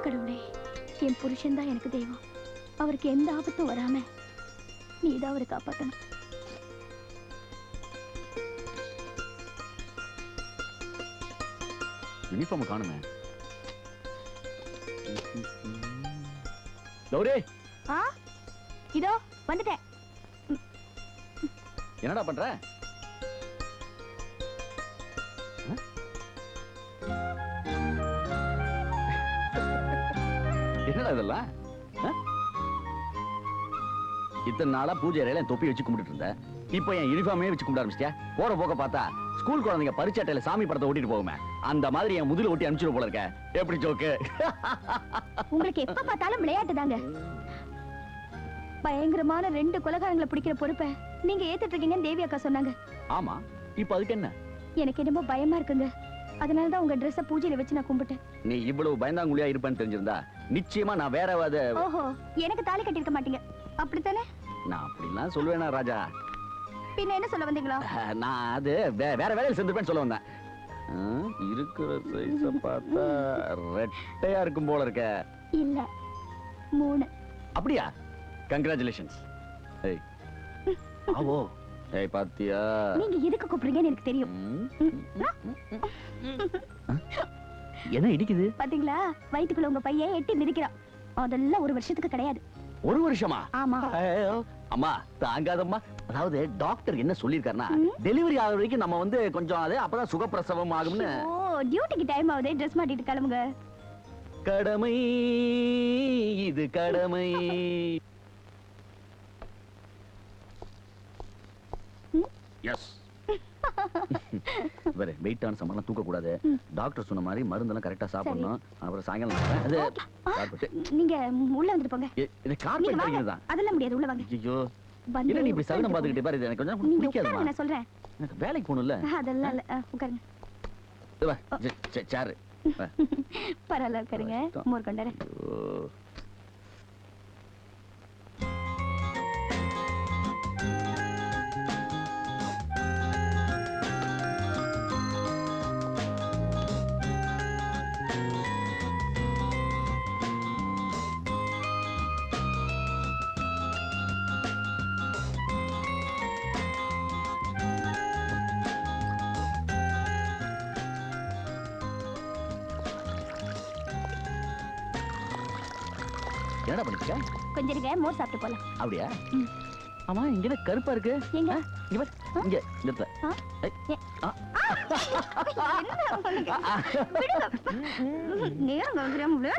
கடவுளே, என் புருஷன் தான் எனக்கு தெய்வம். அவருக்கு எந்த ஆபத்தும் வராம நீதான் அவரை காப்பாத்தணும். யூனிஃபார்ம் காணுமே. கௌரி, இதோ வந்துட்டேன். என்னடா பண்ற? என்னடா இதெல்லாம்? இத்தனை நாளா பூஜை அறையில தொப்பி வச்சு கும்பிட்டு இருந்த, இப்ப என் யூனிஃபார்மே வச்சு கும்பிட ஆரம்பிச்சிட்டியா? போற போக்க பார்த்தா ஸ்கூல் குழந்தைங்க பரிச்சட்டையில சாமி படத்தை ஓட்டிட்டு போகுமே, அந்த மாதிரி என் முதுல ஓட்டி அனுப்பிச்சிரு போல இருக்க. எப்படி ஜோக்கு? உங்களுக்கு எப்ப பார்த்தாலும் விளையாட்டு தாங்க. பயங்கரமான 2 கொலைகாரங்களை பிடிக்கிற பொறுப்பை நீங்க ஏத்துட்டு இருக்கீங்கன்னு தேவி அக்கா சொன்னாங்க. ஆமா, இப்ப அதுக்கு என்ன? எனக்கு என்னமோ பயமா இருக்குங்க. அதனாலதான் உங்க ட்ரெஸ்ஸ பூஜையில வச்சு நான் கும்பிட்டேன். நீ இவ்வளவு பயந்தாங்குழியா இருப்பேன்னு தெரிஞ்சிருந்தா நிச்சயமா நான் வேற ஓஹோ, எனக்கு தாலி கட்டிருக்க மாட்டீங்க அப்படித்தானே? நான் அப்படிலாம் சொல்லுவேனா ராஜா? பின்ன என்ன சொல்ல வந்தீங்களா? நான் அது வேற வேலையில் சேர்ந்துருப்பேன்னு சொல்ல வந்தேன். இருக்கிற சைஸ பார்த்தா ரெட்டையா இருக்கும் போல இருக்க. இல்ல 3. அப்படியா? கங்க்ராச்சுலேஷன்ஸ். ஏய் ஆவோ. ஏய் பாத்தியா? நீங்க எதுக்கு கூப்பிடுறீங்கன்னு எனக்கு தெரியும். என்ன இடிக்குது? பாத்தீங்களா, வயித்துக்குள்ள உங்க பையன் எட்டி மிதிக்கிறான். அதெல்லாம் 1 வருஷத்துக்கு கிடையாது. 1 வருஷமா? ஆமா. அம்மா தாங்காதம்மா. அதாவது டாக்டர் என்ன சொல்லிருக்காருன்னா, டெலிவரி ஆகுற வரைக்கும் நம்ம வந்து கொஞ்சம் அது அப்பதான் சுகப்பிரசவம் ஆகும்னு. ஓ, டியூட்டிக்கு டைம் ஆகுது, ட்ரெஸ் மாட்டிட்டு கிளம்புங்க. கடமை இது கடமை. எஸ். வேற வெயிட்டான சம்பளம் தூக்க கூடாது. டாக்டர் சொன்ன மாதிரி மருந்தெல்லாம் கரெக்டா சாப்பிடணும். அப்புறம் சாயங்காலம் நீங்க உள்ள வந்துட்டு போங்க. இது கார்பெட் அடிக்குதுதான். அதெல்லாம் முடியாது, உள்ள வாங்க. ஐயோ, என்ன நீ இப்படி சகுனம் பாத்துக்கிட்டே பாரு. எனக்கு கொஞ்சம் பிடிக்காதுமா. நான் சொல்றேன். எனக்கு வேலைக்கு போகணும்ல. அதெல்லாம் இல்ல, உட்காருங்க. வா, சேர். பரவாயில்ல, உட்காருங்க. மோர் கொண்டாரு. என்ன பண்ணிருக்க? கொஞ்சம் இருங்க, மோர் சாப்பிட்டு போலாம். அப்படியா? ஆமா, இங்க என்ன கருப்பா இருக்கு? எங்க? இங்க பாரு. இங்க இந்த இடத்துல. நேரம் வந்துடும்ல.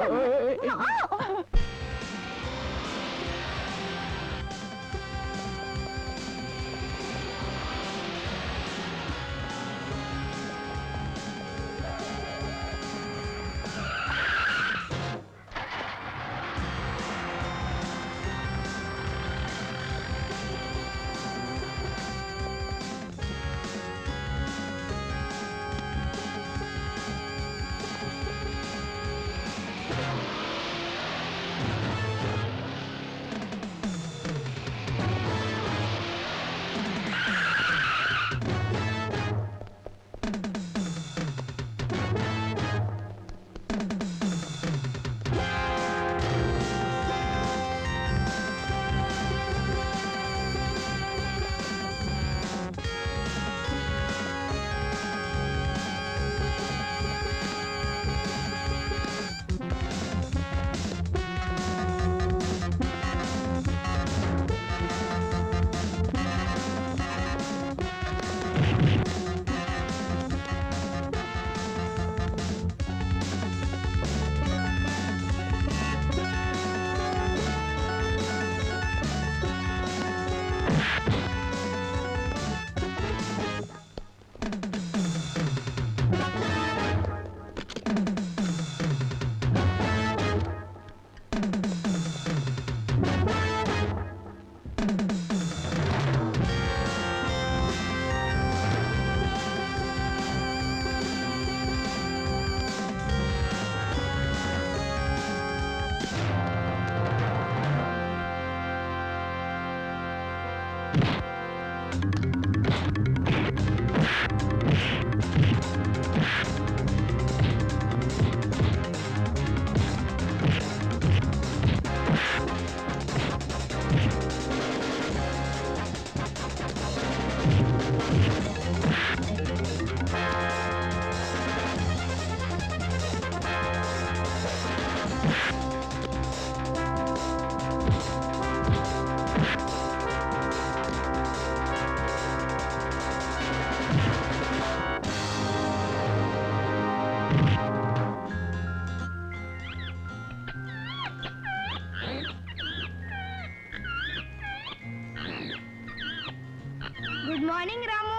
Morning Ramu.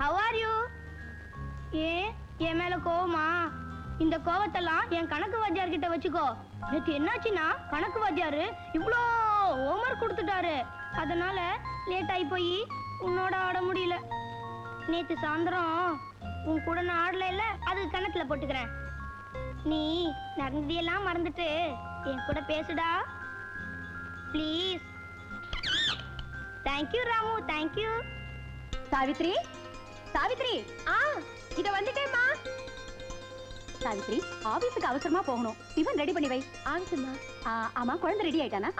How are you? என் மேல கோவமா? இந்த கோவத்தெல்லாம் என் கணக்கு வாத்தியார் கிட்ட வச்சுக்கோ. நேத்து என்னாச்சுன்னா கணக்கு வாத்தியாரு இவ்ளோ ஹோம்வொர்க் கொடுத்துட்டாரு. அதனால லேட் ஆகி போய் உன்னோட ஆட முடியல. நேத்து சாயந்தரம் உன் கூட நான் ஆடல இல்ல, அது கணக்குல போட்டுக்கிறேன். நீ நடந்ததையெல்லாம் மறந்துட்டு என் கூட பேசுடா please. Thank you Ramu, thank you. Savitri, Savitri, இத வந்துட்டேம்மா. சாவித்ரி, ஆபீஸுக்கு அவசரமா போகணும். டிஃபன் ரெடி பண்ணி வை. ஆச்சுமா. ஆமா, குழந்தை ரெடி ஆயிட்டானா?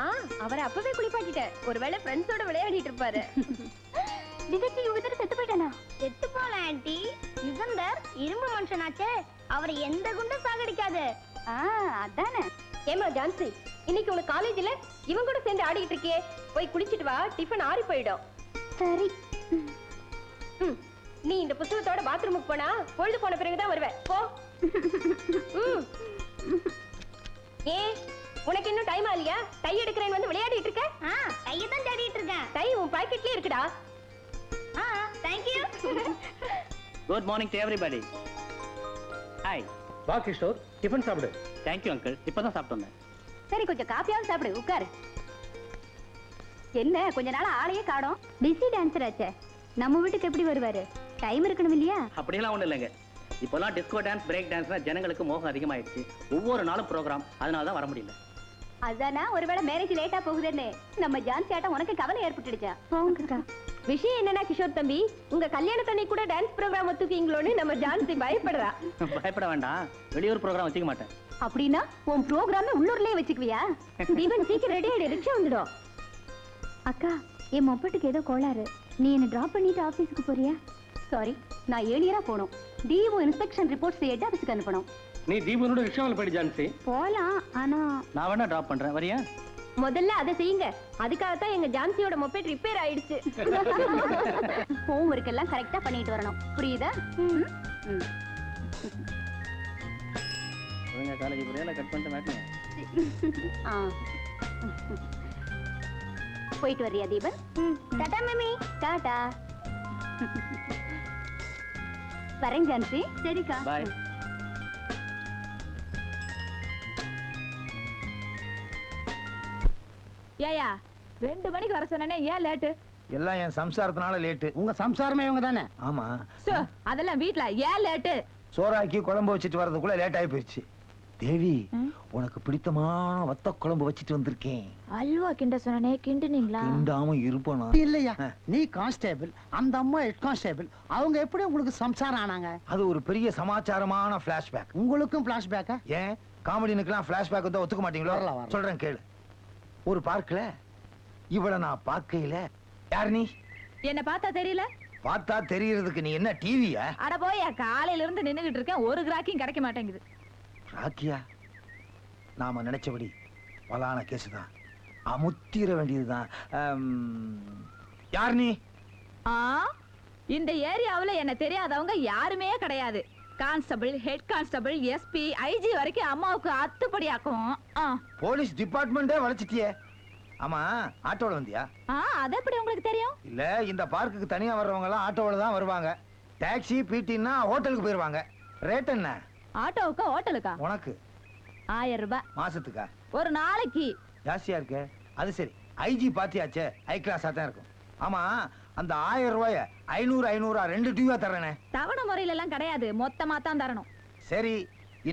அவரை அப்பவே குளிப்பாட்டிட்டேன். ஒருவேளை ஃப்ரெண்ட்ஸோட விளையாடிட்டு இருப்பாரு. டிடெக்டிவ் யுகந்தர் செத்து போயிட்டானா? செத்து போல ஆண்டி. யுகந்தர் இரும்பு மனுஷனாச்சே, அவரை எந்த குண்டும் சாகடிக்காது. அதானே. ஏமா ஜான்சி, இன்னைக்கு உனக்கு காலேஜ்ல இவன் கூட சேர்ந்து ஆடிட்டு இருக்கியே, போய் குளிச்சிட்டு வா, டிஃபன் ஆறி போயிடும். சரி. நீ இந்த புத்தகத்தோட பாத்ரூமுக்கு போனா பொழுது போன பிறகுதான் வருவ. போ. உனக்கு இன்னும் டைம் ஆகலையா? டை எடுக்கிறேன்னு வந்து விளையாடிட்டு இருக்க? கையை தான் தேடிட்டு இருக்கேன். டை உன் பாக்கெட்லயே இருக்குடா. Thank you. Good morning to everybody. Hi. வா கிஷோர், டிஃபன் சாப்பிடு. தேங்க்யூ அங்கிள், இப்பதான் சாப்பிட்டு வந்தேன். சரி, கொஞ்சம் காப்பியாவது சாப்பிடு, உட்காரு. என்ன கொஞ்ச நாள் ஆளையே காணோம்? பிஸி டான்சர் ஆச்சே, நம்ம வீட்டுக்கு எப்படி வருவாரு? டைம் இருக்கணும் இல்லையா? அப்படியெல்லாம் ஒண்ணும் இல்லைங்க. இப்போலாம் டிஸ்கோ டான்ஸ், பிரேக் டான்ஸ்னா ஜனங்களுக்கு மோகம் அதிகமாயிடுச்சு. ஒவ்வொரு நாளும் ப்ரோக்ராம், அதனால தான் வர முடியல. அதானா ஒருவேளை மேரேஜ் லேட்டா போகுதுன்னு நம்ம ஜான்சி ஆட்டம் உனக்கு கவலை ஏற்பட்டுடுச்சா? போங்கக்கா. விஷயம் என்னன்னா கிஷோர் தம்பி, உங்க கல்யாணத்தன்னை கூட டான்ஸ் ப்ரோக்ராம் ஒத்துக்கீங்களோன்னு நம்ம ஜான்சி பயப்படுறா. பயப்பட வேண்டாம், வெளியூர் ப்ரோக்ராம் வச்சுக்க மாட்டேன். அப்படின்னா உன் ப்ரோக்ராம் உள்ளூர்லயே வச்சுக்குவியா? தீபன் சீக்கிரம் ரெடி ஆயிடு, ரிக்ஷா வந்துடும். அக்கா, என் மொப்பட்டுக்கு ஏதோ கோளாறு. நீ என்ன டிராப் பண்ணிட்டு ஆபீஸ்க்கு போறியா? சாரி, நான் ஏர்லியரா போகணும். டிஓ இன்ஸ்பெக்ஷன் ரிப்போர்ட்ஸ் ஹெட் ஆபீஸ்க்கு அனுப்பணும். நீ தீபனோட ரிக்ஷாவில் போயிடு ஜான்சி. போலாம், ஆனா நான் வேணா டிராப் பண்றேன், வரியா? முதல்ல அதை செய்யுங்க. அதுக்காகத்தான் எங்க ஜான்சியோட மொபைல் ரிப்பேர் ஆயிடுச்சு. ஹோம் ஒர்க் எல்லாம் கரெக்டா பண்ணிட்டு வரணும், புரியுதா? காலேஜ் புரியல, கட் பண்ணிட்டு மாட்டேன். போயிட்டு வர்றியா தீபன்? டாடா மம்மி. டாடா. வரேன் ஜான்சி. சரிக்கா. பாய். ஏயா 2 மணிக்கு வர சொன்னேனே, ஏன் லேட்டு? எல்லாம் என் சம்சாரத்தினால லேட்டு. உங்க சம்சாரமே இவங்க தானே? ஆமா, அதெல்லாம் வீட்ல ஏன் லேட்டு? சோறாக்கி குழம்பு வச்சுட்டு வர்றதுக்குள்ள லேட் ஆகி போயிடுச்சு. தேவி, உனக்கு பிடித்தமான வத்த குழம்பு வச்சிட்டு வந்திருக்கேன். அல்வா கிண்ட சொன்னே, கிண்டுனீங்களா? கிண்டாம இருப்பனா? இல்லையா, நீ கான்ஸ்டேபிள், அந்த அம்மா ஹெட் கான்ஸ்டேபிள். அவங்க எப்படி உங்களுக்கு சம்சாரம் ஆனாங்க? அது ஒரு பெரிய சமாச்சாரமான பிளாஷ்பேக். உங்களுக்கும் பிளாஷ்பேக்கா? ஏன் காமெடினுக்கெல்லாம் பிளாஷ்பேக் வந்து ஒத்துக்க மாட்டீங்களோ? வரலாம், வரலாம். சொல்றேன் கேளு. ஒரு பார்க்ல இவள நான் பார்க்கையில, யார் நீ? என்ன பார்த்தா தெரியல? பார்த்தா தெரியறதுக்கு நீ என்ன டிவியா? அட போயா, காலையில இருந்து நின்னுகிட்டு இருக்கேன், ஒரு கிராக்கியும் கிடைக்க மாட்டேங்குது. ராக்கியா, நாம நினைச்சபடி பலான கேஸ் தான், அமுத்திர வேண்டியதுதான். யார் நீ? இந்த ஏரியாவுல என்ன தெரியாதவங்க யாருமே கிடையாது. Constable, head constable, SP, IG வரைக்கும் அம்மாவுக்கு அத்துப்படியாக்கும். போலீஸ் டிபார்ட்மெண்டே வளைச்சிட்டியே. ஆமா, ஆட்டோல வந்தியா? அது எப்படி உங்களுக்கு தெரியும்? இல்ல, இந்த பார்க்குக்கு தனியா வர்றவங்க எல்லாம் ஆட்டோல தான் வருவாங்க. டாக்ஸி, பிடினா ஹோட்டலுக்கு போயிருவாங்க. ரேட் என்ன? ஆட்டோவுக்கா ஹோட்டலுக்கா? உனக்கு 1000 ரூபாய். மாசத்துக்கா? ஒரு நாளைக்கு. ஜாஸ்தியா இருக்கு. அது சரி, ஐஜி பாத்தியாச்சே, ஹை கிளாஸா தான் இருக்கும். ஆமா, அந்த 1000 ரூபாய 500 500 2 டியூவா தரேனே. தவணை முறையில எல்லாம் கிடையாது, மொத்தமா தான் தரணும். சரி,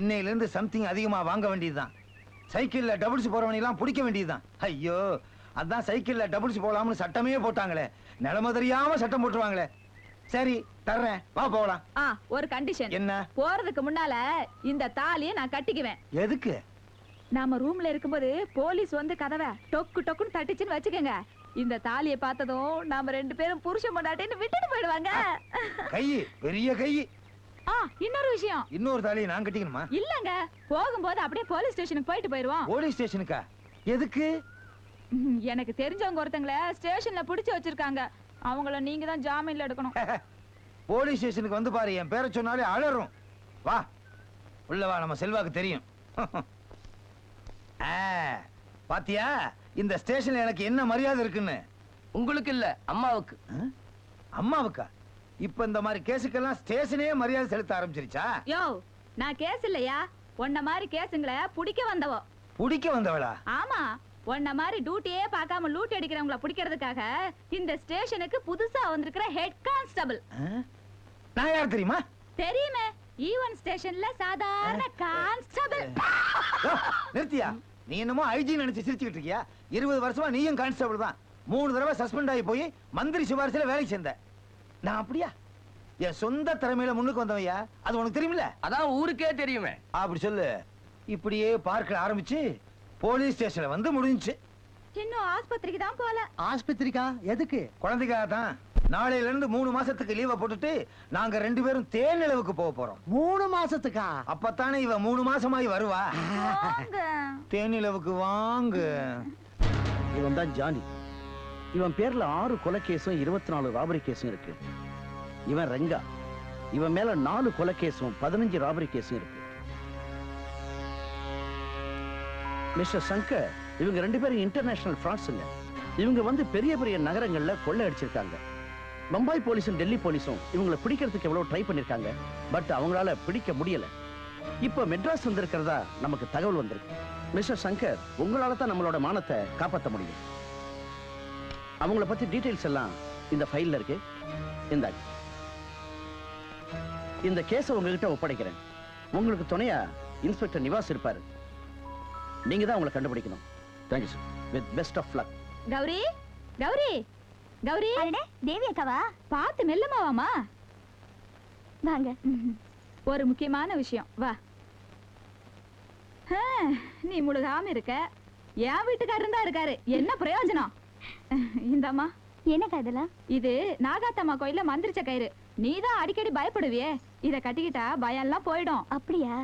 இன்னையில இருந்து சம்திங் அதிகமா வாங்க வேண்டியதுதான். சைக்கிள்ல டபுள்ஸ் போறவனி எல்லாம் பிடிக்க வேண்டியதுதான். ஐயோ, அதான் சைக்கிள்ல டபுள்ஸ் போலாம்னு சட்டமே போட்டாங்களே, நிலைமை தெரியாம சட்டம் போட்டுருவாங்களே. சரி, தர்றேன், வா போகலாம். ஒரு கண்டிஷன். என்ன? போறதுக்கு முன்னால இந்த தாலியை நான் கட்டிக்குவேன். எதுக்கு? நாம ரூம்ல இருக்கும்போது போலீஸ் வந்து கதவை டொக்கு டொக்குன்னு தட்டிச்சுன்னு வச்சுக்கோங்க, இந்த தாலியை பார்த்ததும் நாம 2 பேரும் புருஷன் பொண்டாட்டின்னு விட்டுட்டு போயிடுவாங்க. கை, பெரிய கை. இன்னொரு விஷயம். இன்னொரு தாலியை நான் கட்டிக்கணுமா? இல்லங்க, போகும்போது அப்படியே போலீஸ் ஸ்டேஷனுக்கு போயிட்டு போயிருவோம். போலீஸ் ஸ்டேஷனுக்கா? எதுக்கு? எனக்கு தெரிஞ்சவங்க ஒருத்தங்கள ஸ்டேஷன்ல பிடிச்சு வச்சிருக்காங்க, அவங்கள நீங்க தான் ஜாமீன்ல எடுக்கணும். போலீஸ் ஸ்டேஷனுக்கு வந்து பாரு, என் பேரை சொன்னாலே அலறும். வா உள்ள வா, நம்ம செல்வாக்கு தெரியும். பாத்தியா இந்த ஸ்டேஷன்ல எனக்கு என்ன மரியாதை இருக்குன்னு? உங்களுக்கு இல்ல, அம்மாவுக்கு. அம்மாவுக்கா? இப்ப இந்த மாதிரி கேஸுக்கெல்லாம் ஸ்டேஷனே மரியாதை செலுத்த ஆரம்பிச்சிருச்சா? யோ, நான் கேஸ் இல்லையா, உன்ன மாதிரி கேஸுங்களை புடிக்க வந்தவோ. புடிக்க வந்தவளா? ஆமா, உன்ன மாதிரி டியூட்டியே பார்க்காம லூட் அடிக்கிறவங்கள பிடிக்கிறதுக்காக இந்த ஸ்டேஷனுக்கு புதுசா வந்திருக்கிற ஹெட் கான்ஸ்டபிள். நான் யார் தெரியுமா? தெரியுமே, ஈவன் ஸ்டேஷன்ல சாதாரண கான்ஸ்டபிள். நிறுத்தியா? நீ என்னமோ ஐஜி நினைச்சு சிரிச்சுக்கிட்டு இருக்கியா? 20 வருஷமா நீயும் கான்ஸ்டபிள் தான். 3 தடவை சஸ்பெண்ட் ஆகி போய் மந்திரி சிபாரிசுல வேலைக்கு சேர்ந்த. நான் அப்படியா? என் சொந்த திறமையில முன்னுக்கு வந்தவையா? அது உனக்கு தெரியுமில்ல? அதான் ஊருக்கே தெரியுமே. அப்படி சொல்லு. இப்படியே பார்க்க ஆரம்பிச்சு போலீஸ் ஸ்டேஷன்ல வந்து முடிஞ்சுச்சு. இன்னும் ஆஸ்பத்திரிக்கு தான் போல. ஆஸ்பத்திரிக்கா? எதுக்கு? குழந்தைக்காக தான். நாளையில இருந்து 3 மாசத்துக்கு லீவை போட்டுட்டு நாங்க 2 பேரும் தேனிலவுக்கு போக போறோம். 3 மாசத்துக்கா? அப்பத்தானே இவ 3 மாசமாயி வருவா. தேனிலவுக்கு வாங்க. இவன் தான் ஜானி. இவன் பேர்ல 6 கொலை கேஸும் 24 ராபரி கேஸும் இருக்கு. இவன் ரெங்கா. இவன் மேல 4 கொலை கேஸும் 15 ராபரி கேஸும் இருக்கு. மிஸ்டர் சங்கர், இவங்க 2 பேரும் இன்டர்நேஷனல் ஃப்ராட்ஸுங்க. இவங்க வந்து பெரிய பெரிய நகரங்கள்ல கொள்ளை அடிச்சிருக்காங்க. பம்பாய் போலீஸும் டெல்லி போலீஸும் இவங்களை பிடிக்கிறதுக்கு எவ்வளவு ட்ரை பண்ணிருக்காங்க. பட் அவங்களால பிடிக்க முடியல. இப்ப மெட்ராஸ் வந்திருக்கிறதா நமக்கு தகவல் வந்திருக்கு. மிஸ்டர் சங்கர், உங்களால தான் நம்மளோட மானத்தை காப்பாற்ற முடியும். அவங்கள பத்தி டீடைல்ஸ் எல்லாம் இந்த ஃபைல்ல இருக்கு. இந்தாங்க. இந்த கேஸை உங்ககிட்ட ஒப்படைக்கிறேன். உங்களுக்கு துணையா இன்ஸ்பெக்டர் நிவாஸ் இருப்பாரு. நீங்க தான் உங்களை கண்டுபிடிக்கணும். Thank you sir. With best of luck. Gauri, Gauri, Gauri. அடடே, தேவி அக்காவா? பார்த்து மெல்லமாவாமா. வாங்க. ஒரு முக்கியமான விஷயம், வா. நீ முழுகாம இருக்க, என் வீட்டுக்காரர் தான் இருக்காரு. என்ன பிரயோஜனம்? இந்தம்மா. என்னக்கா இதெல்லாம்? இது நாகாத்தம்மா கோயில்ல மந்திரிச்ச கயிறு. நீதான் அடிக்கடி பயப்படுவியே, இத கட்டிக்கிட்டா பயம் எல்லாம் போயிடும். அப்படியா?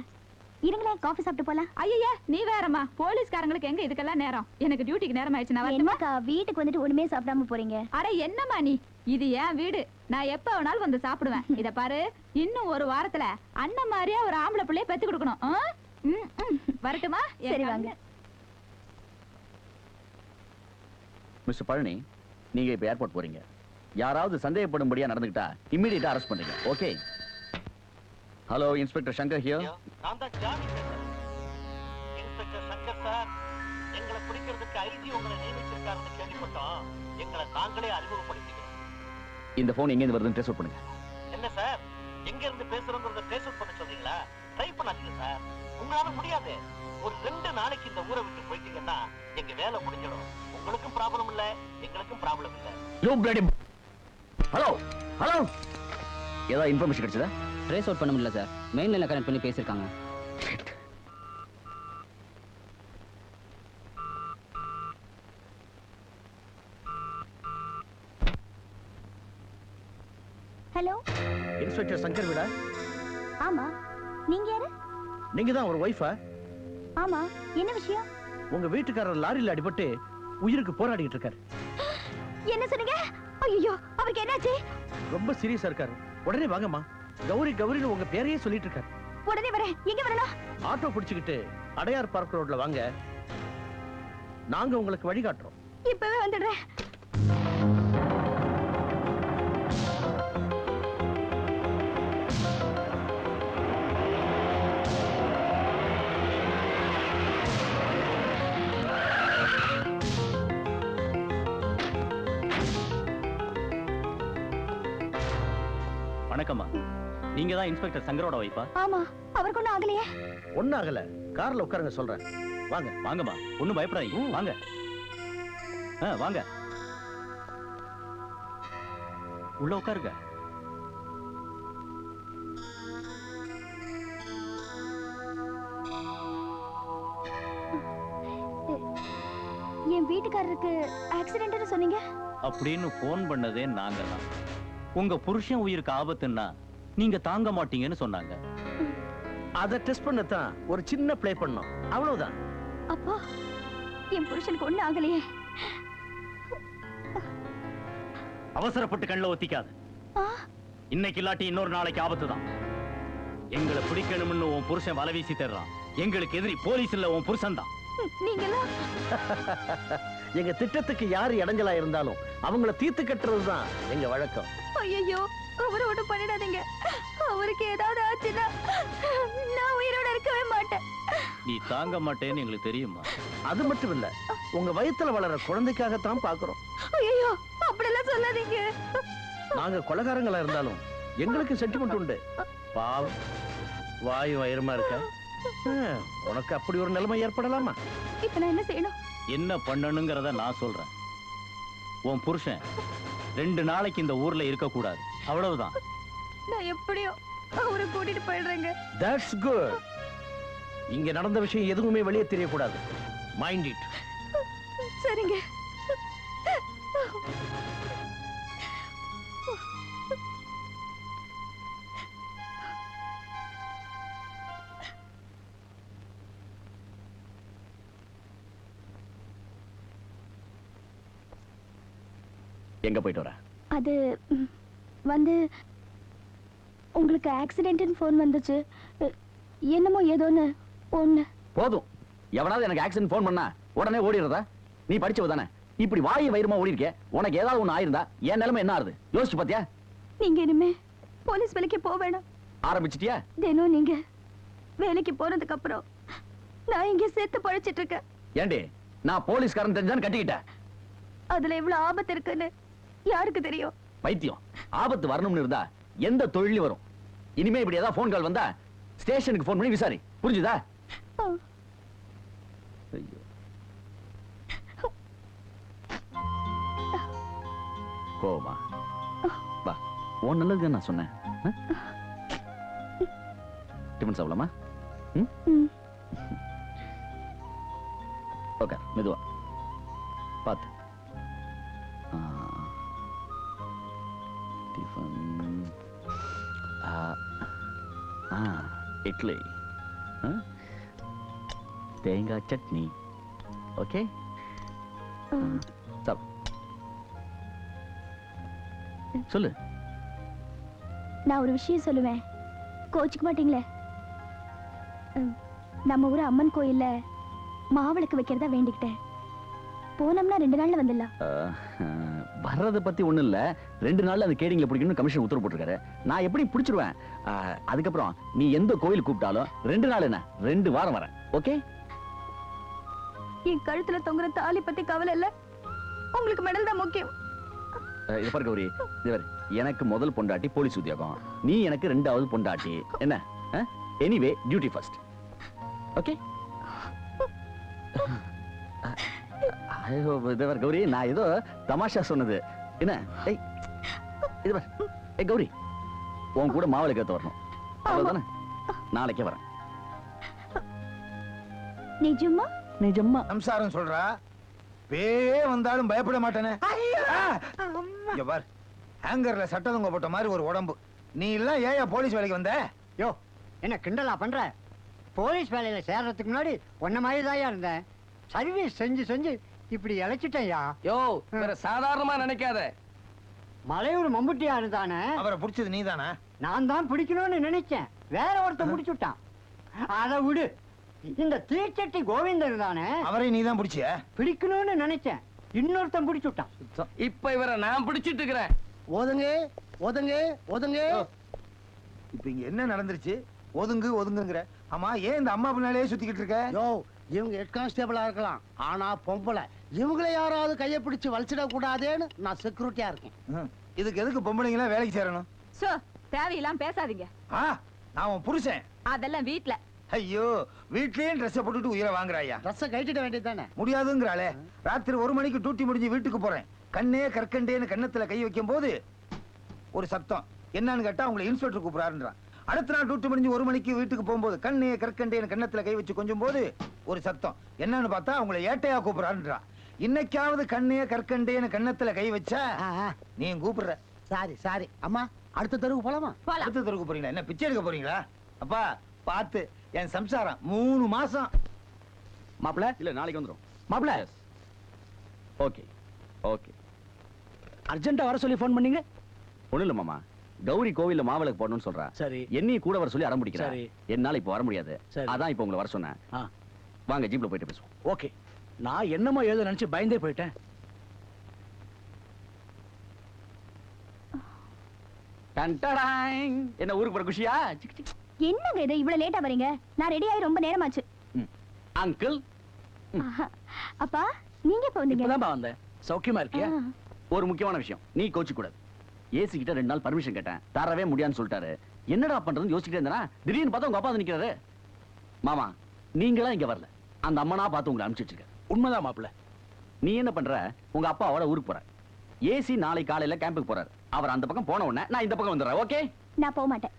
இருங்களேன், காஃபி சாப்பிட்டு போலாம். ஐயா, நீ வேறம்மா. போலீஸ்காரங்களுக்கு எங்க இதுக்கெல்லாம் நேரம்? எனக்கு டியூட்டிக்கு நேரம் ஆயிடுச்சு. நான் வரட்டுமா? என்னக்கா வீட்டுக்கு வந்துட்டு ஒண்ணுமே சாப்பிடாம போறீங்க? அட என்னம்மா நீ, இது என் வீடு. நான் எப்ப வேணாலும் வந்து சாப்பிடுவேன். இத பாரு, இன்னும் ஒரு வாரத்துல அண்ணன் மாதிரியா ஒரு ஆம்பளை பிள்ளைய பெத்து கொடுக்கணும். வரட்டுமா? சரி, வாங்க. மிஸ்டர் பழனி, நீங்க இப்ப ஏர்போர்ட் போறீங்க. யாராவது சந்தேகப்படும்படியா நடந்துக்கிட்டா இம்மீடியட்டா அரெஸ்ட் பண்ணுங்க. Okay? Hello, inspector Shankar here. நான் தான் ஜாமி பேசுறேன். இன்ஸ்பெக்டர் சங்கர் சார், எங்களை பிடிக்கிறதுக்கு ஐஜி உங்களை நியமிச்சிருக்காருன்னு கேள்விப்பட்டோம். எங்களை நாங்களே அறிமுகப்படுத்திக்கிறோம். இந்த போன் எங்க இருந்து வருதுன்னு ட்ரேஸ் அவுட் பண்ணுங்க. என்ன சார், எங்க இருந்து பேசுறோங்கிறத ட்ரேஸ் அவுட் பண்ண சொல்றீங்களா? ட்ரை பண்ணாதீங்க சார், உங்களால முடியாது. ஒரு 2 நாளைக்கு இந்த ஊரை விட்டு போயிட்டீங்கன்னா எங்க வேலை முடிஞ்சிடும். உங்களுக்கும் ப்ராப்ளம் இல்ல, எங்களுக்கும் ப்ராப்ளம் இல்ல. You bloody. ஹலோ ஹலோ, ஏதாவது இன்ஃபர்மேஷன் கிடைச்சதா? ட்ரேஸ் அவுட் பண்ண முடியல சார். மெயின் லைன்ல கனெக்ட் பண்ணி பேசியிருக்காங்க. ஹலோ, இன்ஸ்பெக்டர் சங்கர் வீடா? ஆமா. நீங்க யாரு? நீங்க தான் ஒரு ஒய்ஃபா? ஆமா. என்ன விஷயம்? உங்க வீட்டுக்காரர் லாரியில அடிபட்டு உயிருக்கு போராடிட்டு இருக்காரு. என்ன சொன்னீங்க? ஐயோ, அவருக்கு என்னாச்சு? ரொம்ப சீரியஸா இருக்காரு. உடனே வாங்கம்மா. கௌரி கௌரின்னு உங்க பேரையே சொல்லிட்டு இருக்காரு. உடனே வரேன். எங்க வரணும்? ஆட்டோ பிடிச்சுக்கிட்டு அடையார் பார்க் ரோட்ல வாங்க. நாங்க உங்களுக்கு வழிகாட்டுறோம். இப்பவே வந்துடுறேன். வணக்கம்மா. நீங்க தான் இன்ஸ்பெக்டர் சங்கரோட வைப்பா? ஆமா. அவருக்கு ஒண்ணும் ஆகலையே. ஒண்ணும் ஆகல. கார்ல உட்காருங்க, சொல்றேன். வாங்க. வாங்கம்மா, ஒண்ணும் பயப்படாதீங்க. வாங்க. வாங்க, உள்ள உட்காருங்க. என் வீட்டுக்காரருக்கு ஆக்சிடென்ட்னு சொன்னீங்க. அப்படின்னு போன் பண்ணதே நாங்க தான். உங்க புருஷன் உயிருக்கு ஆபத்துன்னா நீங்க தாங்க மாட்டீங்கன்னு சொன்னாங்க. அத டெஸ்ட் பண்ணத்தான் ஒரு சின்ன ப்ளே பண்ணோம், அவ்வளவுதான். அப்பா, என் புருஷனுக்கு ஒண்ணும் ஆகலையே. அவசரப்பட்டு கண்ணில் ஒத்திக்காது. இன்னைக்கு இல்லாட்டி இன்னொரு நாளைக்கு ஆபத்து தான். எங்களை பிடிக்கணும்னு உன் புருஷன் வலை வீசி தர்றான். எங்களுக்கு எதிரி போலீஸ் இல்ல, உன் புருஷன் தான். நீங்களா? எங்க திட்டத்துக்கு யாரு இடைஞ்சலா இருந்தாலும் அவங்கள தீர்த்து கட்டுறதுதான் எங்க வழக்கம். ஐயோ, அவரை ஒண்ணும் பண்ணிடாதீங்க. அவருக்கு ஏதாவது ஆச்சுன்னா நான் உயிரோட இருக்கவே மாட்டேன். நீ தாங்க மாட்டேன்னு எங்களுக்கு தெரியுமா? அது மட்டும் இல்ல, உங்க வயித்துல வளர குழந்தைக்காகத்தான் பாக்குறோம். ஐயோ, அப்படியெல்லாம் சொல்லாதீங்க. நாங்க கொலைகாரங்களா இருந்தாலும் எங்களுக்கு சென்டிமெண்ட் உண்டு. பாவம், வாயு வயிறுமா இருக்க. உனக்கு அப்படி ஒரு நிலைமை ஏற்படலாமா? இப்ப நான் என்ன செய்யணும்? என்ன பண்ணணுங்கிறத நான் சொல்றேன். உன் புருஷன் 2 நாளைக்கு இந்த ஊர்ல இருக்க கூடாது, அவ்வளவுதான். நான் எப்படியோ அவரை கூட்டிட்டு போயிடுறேங்க. That's good. இங்க நடந்த விஷயம் எதுவுமே வெளியே தெரியக்கூடாது. Mind it. சரிங்க. எங்க போயிட்டு வர? அது வந்து உங்களுக்கு ஆக்சிடென்ட்னு ஃபோன் வந்துச்சு. என்னமோ ஏதோன்னு ஒண்ணு. போதும், எவனாவது எனக்கு ஆக்சிடென்ட் போன் பண்ணா உடனே ஓடிடுறதா? நீ படிச்சவ தானே, இப்படி வாயு வயிறுமா ஓடி இருக்க. உனக்கு ஏதாவது ஒண்ணு ஆயிருந்தா என் நிலைமை என்ன ஆறுது யோசிச்சு பாத்தியா? நீங்க இனிமே போலீஸ் வேலைக்கு போக வேணாம். ஆரம்பிச்சிட்டியா? தினம் நீங்க வேலைக்கு போனதுக்கு அப்புறம் நான் இங்க சேர்த்து பழிச்சிட்டு இருக்கேன். ஏண்டி, நான் போலீஸ்காரன் தெரிஞ்சான்னு கட்டிக்கிட்டேன். அதுல எவ்வளவு ஆபத்து இருக்குன்னு யாருக்கு தெரியும்? பைத்தியம், ஆபத்து வரணும்னு இருந்தா எந்த தொழிலும் வரும். இனிமே இப்படி ஏதாவது போன் கால் வந்தா ஸ்டேஷனுக்கு போன் பண்ணி விசாரி, புரிஞ்சுதா? ஐயோ, கோமா வா, உன் நல்லதுக்கு நான் சொன்னேன். டிஃபன் சாப்பிடலாமா? ஓகே, மெதுவா பார்த்து. டிஃபன் இட்லி, தேங்காய் சட்னி. ஓகே, சாப்பிடு. சொல்லு. நான் ஒரு விஷயம் சொல்லுவேன், கோச்சுக்க மாட்டீங்களே? நம்ம ஊர் அம்மன் கோயில்ல மாவிளக்கு வைக்கிறதா வேண்டிக்கிட்டேன். போனோம்னா 2 நாள்ல வந்துடலாம். வர்றதை பத்தி ஒண்ணும் இல்ல, 2 நாள்ல அந்த கேடிங்ல பிடிக்கணும் கமிஷன் உத்தரவு போட்டிருக்காரு. நான் எப்படி பிடிச்சிருவேன். அதுக்கப்புறம் நீ எந்த கோயில் கூப்பிட்டாலும் 2 நாள் என்ன 2 வாரம் வரேன். ஓகே? என் கழுத்துல தொங்குற தாலி பத்தி கவலை இல்ல, உங்களுக்கு மெடல் தான் முக்கியம். இது பாரு கௌரி, இது பாரு, எனக்கு முதல் பொண்டாட்டி போலீஸ் உத்தியோகம், நீ எனக்கு 2வது பொண்டாட்டி. என்ன? Anyway duty first. ஓகே? இது பாரு கௌரி, நான் ஏதோ தமாஷா சொன்னது. என்ன? ஏய், இது பாரு, ஏய் கௌரி, உன் கூட மாவிளக்கு வரணும், அவ்வளவுதானே? நாளைக்கே வரேன். நிஜமா? நிஜமா. சம்சாரம் சொல்றா, பேயே வந்தாலும் பயப்பட மாட்டேனே. இங்க பார், ஹேங்கர்ல சட்டதங்க போட்ட மாதிரி ஒரு உடம்பு. நீ எல்லாம் ஏயா போலீஸ் வேலைக்கு வந்த? யோ, என்ன கிண்டலா பண்ற? போலீஸ் வேலையில சேர்றதுக்கு முன்னாடி உன்ன மாதிரி தான் இருந்தேன். சர்வீஸ் செஞ்சு செஞ்சு இப்படி இழைச்சிட்டேயா. யோ, வேற சாதாரணமா நினைக்காத. மலையூர் மம்புட்டியா இருந்தானே, அவரை பிடிச்சது நீதானா? நான் தான் பிடிக்கணும்னு நினைச்சேன், வேற ஒருத்தன் பிடிச்சுட்டான். அதை விடு. இந்த தீச்சட்டி கோவிந்தன் தானே, அவரை நீதான் பிடிச்சிய? பிடிக்கணும்னு நினைச்சேன், இன்னொருத்தன் பிடிச்சுட்டான். இப்ப இவரை நான் பிடிச்சிட்டு இருக்கிறேன். ஒதுங்க ஒதுங்க ஒதுங்க. இப்ப இங்க என்ன நடந்துருச்சு? ஒதுங்கு ஒதுங்குங்கிற. ஆமா, ஏன் இந்த அம்மா பின்னாலே சுத்திக்கிட்டு இருக்க? யோ, இவங்க ஹெட் கான்ஸ்டபிளா இருக்கலாம், ஆனா பொம்பளை. இவங்கள யாராவது கையை பிடிச்சு வலிச்சிட கூடாதேன்னு நான் செக்யூரிட்டியா இருக்கேன். இதுக்கு எதுக்கு பொம்பளைங்களா வேலைக்கு சேரணும்? தேவையெல்லாம் பேசாதீங்க. நான் உன் புருஷன். அதெல்லாம் வீட்ல. ஐயோ, வீட்லயே ட்ரெஸ் போட்டுட்டு உயிரை வாங்குறாயா? ட்ரெஸ்ஸை கட்டிட வேண்டியது தானே? முடியாதுங்கிறாளே. ராத்திரி 1 மணிக்கு டியூட்டி முடிஞ்சு வீட்டுக்கு போறேன். கண்ணே கற்கண்டேன்னு கண்ணத்துல கை வைக்கும் போது ஒரு சத்தம். என்னன்னு கேட்டா உங்களை இன்ஸ்பெக்டர் கூப்பிடாருன்றான். அடுத்த நாள் டியூட்டி முடிஞ்சு 1 மணிக்கு வீட்டுக்கு போகும்போது கண்ணே கற்கண்டேன்னு கண்ணத்துல கை வச்சு கொஞ்சம் போது ஒரு சத்தம். என்னன்னு பார்த்தா உங்களை ஏட்டையா கூப்பிடாருன்றான். இன்னைக்காவது கண்ணே கற்கண்டேன்னு கண்ணத்துல கை வச்சா நீ கூப்பிடுற. சாரி சாரி அம்மா, அடுத்த தெருவுக்கு போலாமா? அடுத்த தெருவுக்கு போறீங்களா? என்ன பிச்சை எடுக்க போறீங்களா? அப்பா பார்த்து, என் சம்சாரம் 3 மாசம். மாப்பிள இல்ல, நாளைக்கு வந்துரும். மாப்பிள ஓகே ஓகே. அர்ஜென்ட்டா வர சொல்லி ஃபோன் பண்ணீங்க? ஒண்ணு இல்ல மாமா, கௌரி கோவில்ல மாவிளக்கு போடணும்னு சொல்றா. சரி. என்னையும் கூட வர சொல்லி அடம் பிடிக்கிறா. சரி. என்னால இப்ப வர முடியாது. சரி. அதான் இப்ப உங்களை வர சொன்னேன். வாங்க ஜீப்ல போயிட்டு பேசுவோம். ஓகே. நான் என்னமோ ஏதோ நினைச்சு பயந்தே போயிட்டேன். என்ன ஊருக்கு போற குஷியா? என்னங்க இது இவ்வளவு லேட்டா வரீங்க? நான் ரெடி ஆகி ரொம்ப நேரமாச்சு. அங்கிள் அப்பா நீங்க எப்ப வந்தீங்க? இப்பதான் வந்தேன். சௌக்கியமா இருக்கியா? ஒரு முக்கியமான விஷயம், நீ கோச்சு கூடாது. ஏசி கிட்ட 2 நாள் பர்மிஷன் கேட்டேன், தரவே முடியான்னு சொல்லிட்டாரு. என்னடா பண்றதுன்னு யோசிச்சுட்டே இருந்தேனா திடீர்னு பார்த்தா உங்க அப்பா வந்து நிக்கிறாரு. மாமா நீங்களா இங்க வரல, அந்த அம்மனா பார்த்து உங்களை அனுப்பிச்சு வச்சிருக்க. உண்மைதான் மாப்பிள்ள. நீ என்ன பண்ற, உங்க அப்பாவோட ஊருக்கு போற. ஏசி நாளை காலையில கேம்புக்கு போறாரு. அவர் அந்த பக்கம் போன உடனே நான் இந்த பக்கம் வந்துடுறேன். ஓகே? நான் போக மாட்டேன்.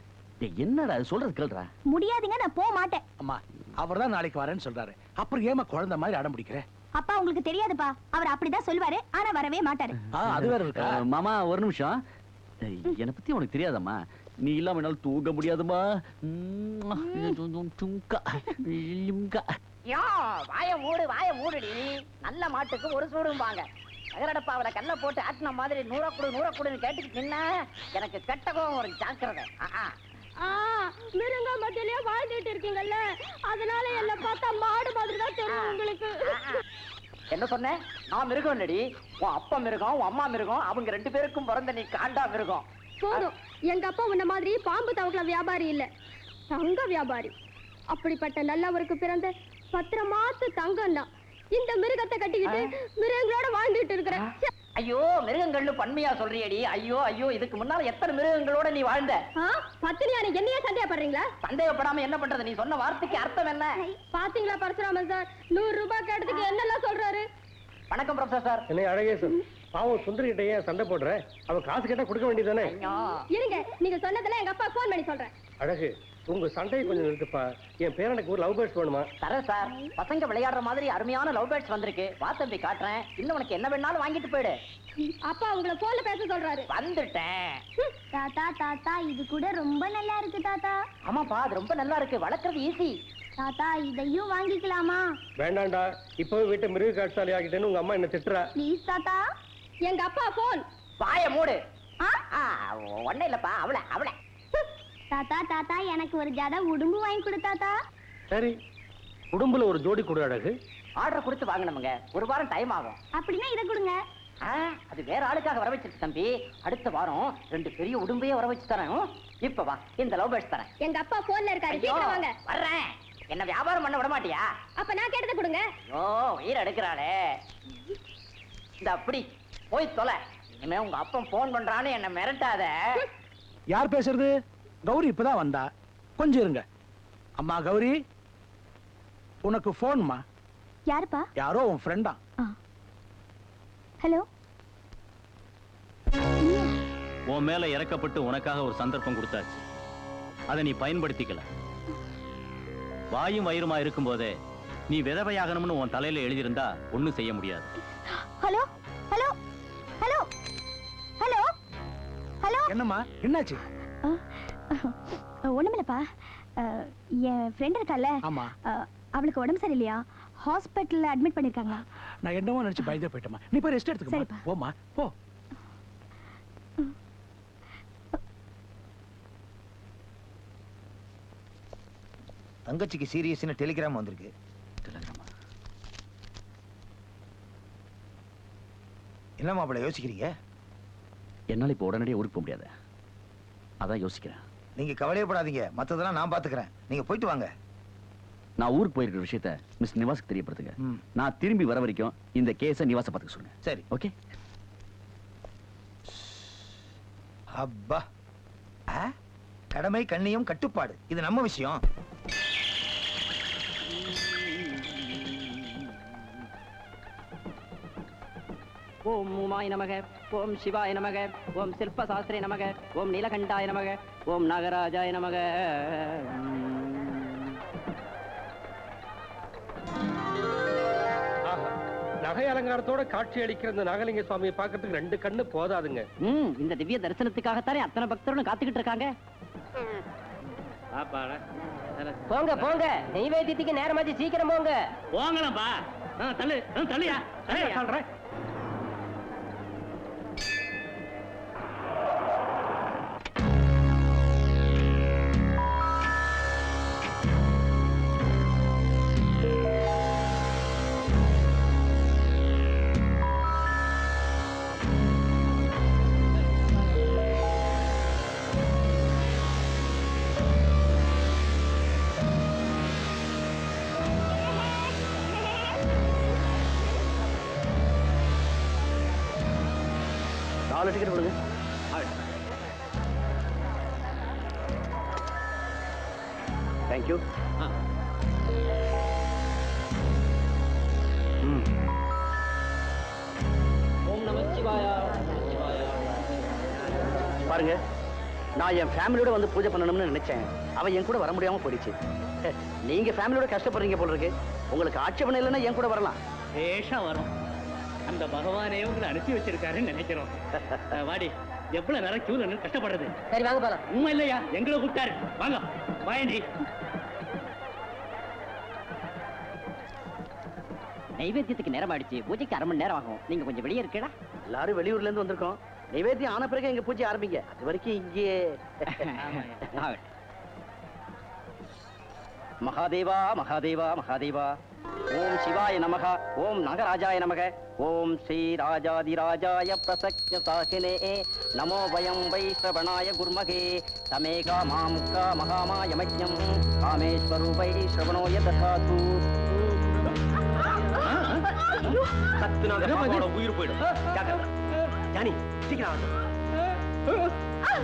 என்னடா சொல்றது கேளுடா. முடியாதுங்க, நான் போக மாட்டேன். அம்மா அவர்தான் நாளைக்கு வரேன்னு சொல்றாரு, அப்புறம் ஏமா குழந்தை மாதிரி அடம் பிடிக்கிற? அப்பா உங்களுக்கு தெரியாதுப்பா, அவர் அப்படிதான் சொல்லுவாரு, ஆனா வரவே மாட்டாரு. அது வேற இருக்கா? மாமா ஒரு நிமிஷம், என்னை பத்தி உனக்கு தெரியாதம்மா. நீ இல்லாம என்னால தூங்க முடியாதுமா. வாய மூடுடி. நல்ல மாட்டுக்கு ஒரு சூடும்பாங்க. நகரடப்பாவில கல்ல போட்டு ஆட்டின மாதிரி 100 குடுன்னு கேட்டுக்கிட்டு நின்னா எனக்கு கெட்ட கோவம் ஒரு ஜாக்கிரதை. மிருங்க மத்தியிலே வாழ்ந்துட்டு இருக்கீங்கல்ல, அதனால என்ன பார்த்தா மாடு மாதிரி தான் தெரியும் உங்களுக்கு. என்ன சொன்ன? நான் மிருகம் இல்லடி, உன் அப்பா மிருகம், உன் அம்மா மிருகம். அவங்க 2 பேருக்கும் பிறந்த நீ காண்டா மிருகம். போதும், எங்க அப்பா உன்ன மாதிரி பாம்பு தவக்கல வியாபாரி இல்ல, தங்க வியாபாரி. அப்படிப்பட்ட நல்லவருக்கு பிறந்த 10 மாசத்து தங்கம்னா இந்த மிருகத்தை கட்டிக்கிட்டு மிருகங்களோட வாழ்ந்துட்டு இருக்கிறேன். ஐயோ, மிருகங்கள்னு பன்மையா சொல்றியடி. ஐயோ ஐயோ, இதுக்கு முன்னால எத்தனை மிருகங்களோட நீ வாழ்ந்த? பத்தினியான என்னையே சந்தேகப்படுறீங்களா? சந்தேகப்படாம என்ன பண்றது? நீ சொன்ன வார்த்தைக்கு அர்த்தம் என்ன? பாத்தீங்களா பரசுராமன் சார் 100 ரூபாய் கேட்டதுக்கு என்னெல்லாம் சொல்றாரு. வணக்கம் ப்ரொஃபசர். என்ன அழகேசன், பாவம் சுந்தரி கிட்ட ஏன் சண்டை போடுற? அவ காசு கேட்டா கொடுக்க வேண்டியதானே? இருங்க, நீங்க சொன்னதெல்லாம் எங்க அப்பா போன் பண்ணி சொல்றேன். அழகு, உங்க சண்டையை கொஞ்சம் நிறுத்துப்பா. என் பேரனுக்கு ஒரு லவ் பேர்ட்ஸ் வேணுமா? தரேன் சார். பசங்க விளையாடுற மாதிரி அருமையான லவ் பேர்ட்ஸ் வந்திருக்கு. வா தம்பி காட்டுறேன். இன்னும் உனக்கு என்ன வேணாலும் வாங்கிட்டு போயிடு. அப்பா உங்களை போன்ல பேச சொல்றாரு. வந்துட்டேன். தாத்தா தாத்தா இது கூட ரொம்ப நல்லா இருக்கு தாத்தா. ஆமாப்பா, அது ரொம்ப நல்லா இருக்கு. வளர்க்கறது ஈஸி. தாத்தா இதையும் வாங்கிக்கலாமா? வேண்டாண்டா, இப்பவே வீட்டை மிருக காட்சாலி ஆகிட்டேன்னு உங்க அம்மா என்ன திட்டுறா. ப்ளீஸ் தாத்தா. எங்க அப்பா போன். வாய மூடு. ஒண்ணே இல்லப்பா, அவள தாத்தா தாத்தா எனக்கு ஒரு ஜட உடும்பு வாங்கி கொடு தாத்தா. சரி, உடம்புல ஒரு ஜோடி கொடு அழகு. ஆர்டர் கொடுத்து வாங்கணுமுங்க, 1 வாரம் டைம் ஆகும். அப்படின்னா இதை கொடுங்க. அது வேற ஆளுக்காக வர வச்சிருக்கு தம்பி. அடுத்த வாரம் 2 பெரிய உடும்பையே வர வச்சு தரேன். இப்ப வா, இந்த லவ் பேர்ட்ஸ் தரேன். எங்க அப்பா போன்ல இருக்காரு, சீக்கிரம் வாங்க. வர்றேன். என்ன வியாபாரம் பண்ண விட மாட்டியா? அப்ப நான் கேட்டதை கொடுங்க. ஓ, உயிர் எடுக்கிறாளே. இந்த அப்படி போய் தொலை. இனிமே உங்க அப்பன் போன் பண்றான்னு என்ன மிரட்டாத. யார் பேசுறது? கௌரி இப்பதான் வந்தா, கொஞ்சம் இருங்க. அம்மா கௌரி, உனக்கு போன்மா. யாருப்பா? யாரோ உன் ஃப்ரெண்டா. ஹலோ. உன் மேல இறக்கப்பட்டு உனக்காக ஒரு சந்தர்ப்பம் கொடுத்தாச்சு, அதை நீ பயன்படுத்திக்கல. வாயும் வயிறுமா இருக்கும் போதே நீ விதவையாகணும்னு உன் தலையில எழுதியிருந்தா ஒண்ணும் செய்ய முடியாது. Hello hello hello hello hello. என்னம்மா, என்னாச்சு? ஒண்ணுமில்லப்பா, என் ஃப்ரெண்ட் இருக்கால, ஆமா, அவளுக்கு உடம்பு சரியில்லையா, ஹாஸ்பிட்டல்ல அட்மிட் பண்ணிருக்காங்க. நான் என்னவோ நினைச்சு பயந்தே போயிட்டேமா. நீ போய் ரெஸ்ட் எடுத்துக்கமா. போமா போ. தங்கச்சிக்கு சீரியஸ்னு டெலிகிராம் வந்திருக்கு. என்ன மாப்பிள்ள யோசிக்கிறீங்க? என்னால இப்ப உடனடியே ஊருக்கு போக முடியாது, அதான் யோசிக்கிறேன். நீங்க கவலையப்படாதீங்க, மத்ததெல்லாம் நான் பாத்துக்கிறேன். நீங்க போயிட்டு வாங்க. நான் ஊருக்கு போயிருக்கிற விஷயத்த மிஸ் நிவாஸ்க்கு தெரியப்படுத்துங்க. நான் திரும்பி வர வரைக்கும் இந்த கேஸை நிவாச பார்த்துக்க சொல்லுங்க. சரி, ஓகே? அப்பா, கடமை கண்ணியம் கட்டுப்பாடு, இது நம்ம விஷயம். ஓம் உமாய நமக, ஓம் சிவாய நமக, ஓம் சில்பசாஸ்திரே நமக, ஓம் நீலகண்டாய நமக, ஓம் நாகராஜாய நமக. நகை அலங்காரத்தோட காட்சி அளிக்கிற இந்த நாகலிங்க சுவாமியை பார்க்கறதுக்கு 2 கண்ணு போதாதுங்க. இந்த திவ்ய தரிசனத்துக்காகத்தானே அத்தனை பக்தர்களும் காத்துக்கிட்டு இருக்காங்க. போங்க போங்க, நெய்வேத்தியத்துக்கு நேரமாச்சு, சீக்கிரம் போங்க. போங்களாம்பா. தள்ளு தள்ளியா சொல்றேன். 4 டிக்கெட் கொடுங்க. தேங்க்யூ. பாருங்க, நான் என் ஃபேமிலியோட வந்து பூஜை பண்ணணும்னு நினைச்சேன். அவ என் கூட வர முடியாம போயிடுச்சு. நீங்க ஃபேமிலியோட கஷ்டப்படுறீங்க போல இருக்கு. உங்களுக்கு ஆட்சேபணம் இல்லைன்னா என் கூட வரலாம். பேஷா வரும். அந்த பகவானே உங்களை அனுப்பி வச்சிருக்காருன்னு நினைக்கிறோம். வாடி, எவ்வளவு நேரம் கியூல நின்னு கஷ்டப்படுறது. சரி வாங்க போலாம். உண்மை இல்லையா? எங்களை கூப்பிட்டாரு. வாங்க வாயண்டி. நைவேத்தியத்துக்கு நேரம் ஆயிடுச்சு. பூஜைக்கு 1/2 மணி நேரம் ஆகும். நீங்க கொஞ்சம் வெளியே இருக்கடா. எல்லாரும் வெளியூர்ல இருந்து வந்திருக்கோம். நைவேத்தியம் ஆன பிறகு எங்க பூஜை ஆரம்பிங்க. அது வரைக்கும் இங்கே மகாதேவா மகாதேவா மகாதேவா. ஓம் சிவாய நமக. ஓம் நாகராஜாய நமக. ஓம் ஸ்ரீ ராஜாதிராஜாய பிரசக்ய சாகினே நமோ வயம் வை ஸ்ரவணாய குர்மகே தமே காமாம் காமகாமாய மஜ்ஞம் காமேஸ்வரூபை ஸ்ரவணோய ததாது. உயிர் போயிடும். ஜானி, சீக்கிரம்